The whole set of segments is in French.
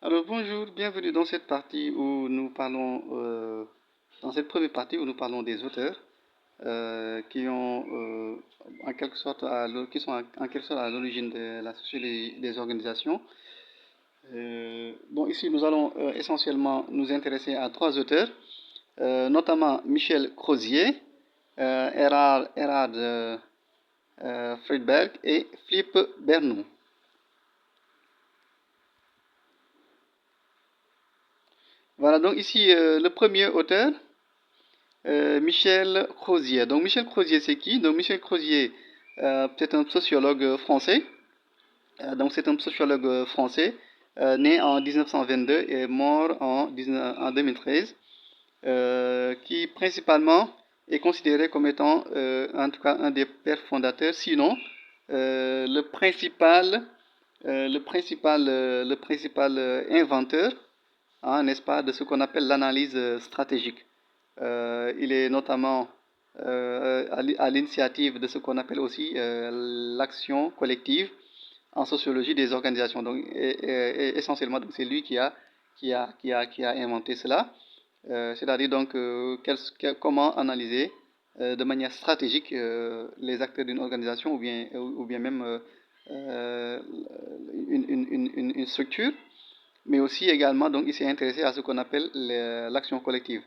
Alors bonjour, bienvenue dans cette partie où nous parlons, dans cette première partie où nous parlons des auteurs qui ont en quelque sorte qui sont en quelque sorte à l'origine de la sociologie des organisations. Bon, ici nous allons essentiellement nous intéresser à trois auteurs, notamment Michel Crozier, Erhard Friedberg et Philippe Bernoux. Voilà donc ici le premier auteur. Michel Crozier. Donc Michel Crozier, c'est qui? Donc Michel Crozier, c'est un sociologue français. Donc c'est un sociologue français né en 1922 et mort en 2013, qui principalement est considéré comme étant, en tout cas, un des pères fondateurs, sinon le principal inventeur, hein, n'est-ce pas, de ce qu'on appelle l'analyse stratégique. Il est notamment à l'initiative de ce qu'on appelle aussi l'action collective en sociologie des organisations. Donc, essentiellement, c'est lui qui a inventé cela. C'est-à-dire donc comment analyser de manière stratégique les acteurs d'une organisation ou bien même une structure, mais aussi également, donc, il s'est intéressé à ce qu'on appelle l'action collective.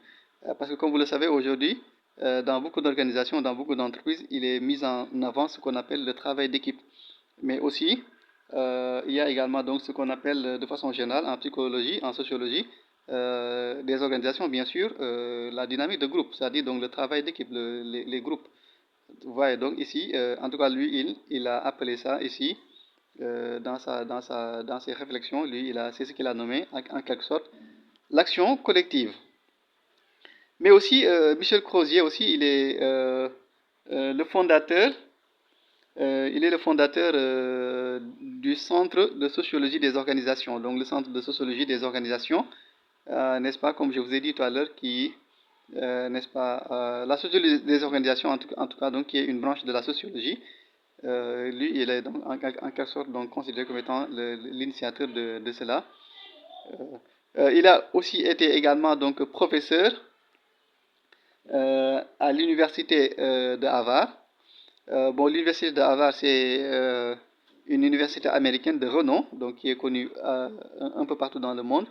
Parce que comme vous le savez, aujourd'hui, dans beaucoup d'organisations, dans beaucoup d'entreprises, il est mis en avant ce qu'on appelle le travail d'équipe. Mais aussi, il y a également donc ce qu'on appelle de façon générale en psychologie, en sociologie, des organisations, bien sûr, la dynamique de groupe, c'est-à-dire donc le travail d'équipe, les groupes. Vous voyez, donc ici, en tout cas, lui, il a appelé ça ici dans ses réflexions, lui, c'est ce qu'il a nommé en quelque sorte l'action collective. Mais aussi, Michel Crozier aussi, le fondateur, il est le fondateur du Centre de sociologie des organisations. Donc, le Centre de sociologie des organisations, n'est-ce pas, comme je vous ai dit tout à l'heure, n'est-ce pas, la sociologie des organisations, en tout cas, donc, qui est une branche de la sociologie. Lui, il est donc, en quelque sorte donc, considéré comme étant l'initiateur de cela. Il a aussi été également donc professeur à l'université de Harvard. Bon, l'université de Harvard, c'est une université américaine de renom, donc qui est connue un peu partout dans le monde.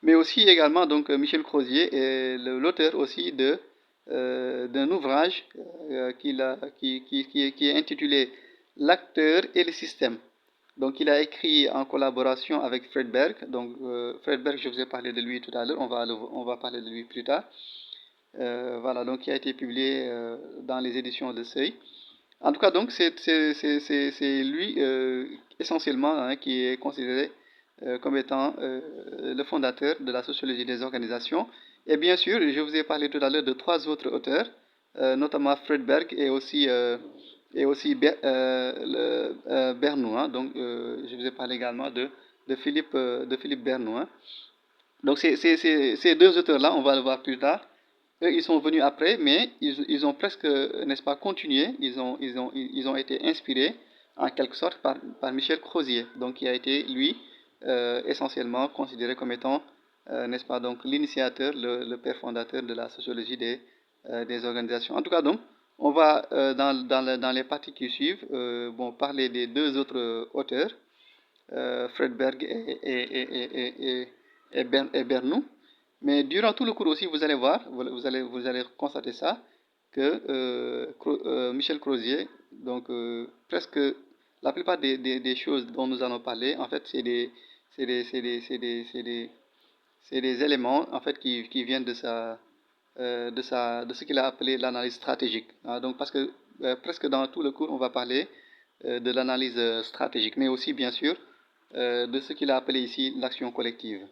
Mais aussi également, donc Michel Crozier est l'auteur aussi d'un ouvrage qui est intitulé L'acteur et le système. Donc, il a écrit en collaboration avec Fred Berg. Donc, Fred Berg, je vous ai parlé de lui tout à l'heure. On va parler de lui plus tard. Voilà, donc qui a été publié dans les éditions de Seuil. En tout cas, donc, c'est lui essentiellement hein, qui est considéré comme étant le fondateur de la sociologie des organisations. Et bien sûr, je vous ai parlé tout à l'heure de trois autres auteurs, notamment Fred Berg et aussi Bernoux. Hein. Donc, je vous ai parlé également de Philippe Bernoux. Hein. Donc, ces deux auteurs-là, on va le voir plus tard. Eux, ils sont venus après, mais ils ont presque, n'est-ce pas, continué. Ils ont été inspirés, en quelque sorte, par Michel Crozier, donc qui a été, lui, essentiellement considéré comme étant, n'est-ce pas, donc l'initiateur, le père fondateur de la sociologie des organisations. En tout cas, donc, on va, dans les parties qui suivent, bon, parler des deux autres auteurs, Fredberg et Bernoux. Mais durant tout le cours aussi, vous allez voir, vous allez constater ça, que Michel Crozier, donc presque la plupart des choses dont nous allons parler, en fait, c'est des, c'est des, c'est des, c'est des, c'est des éléments en fait qui viennent de ce qu'il a appelé l'analyse stratégique. Ah, donc parce que presque dans tout le cours, on va parler de l'analyse stratégique, mais aussi bien sûr de ce qu'il a appelé ici l'action collective.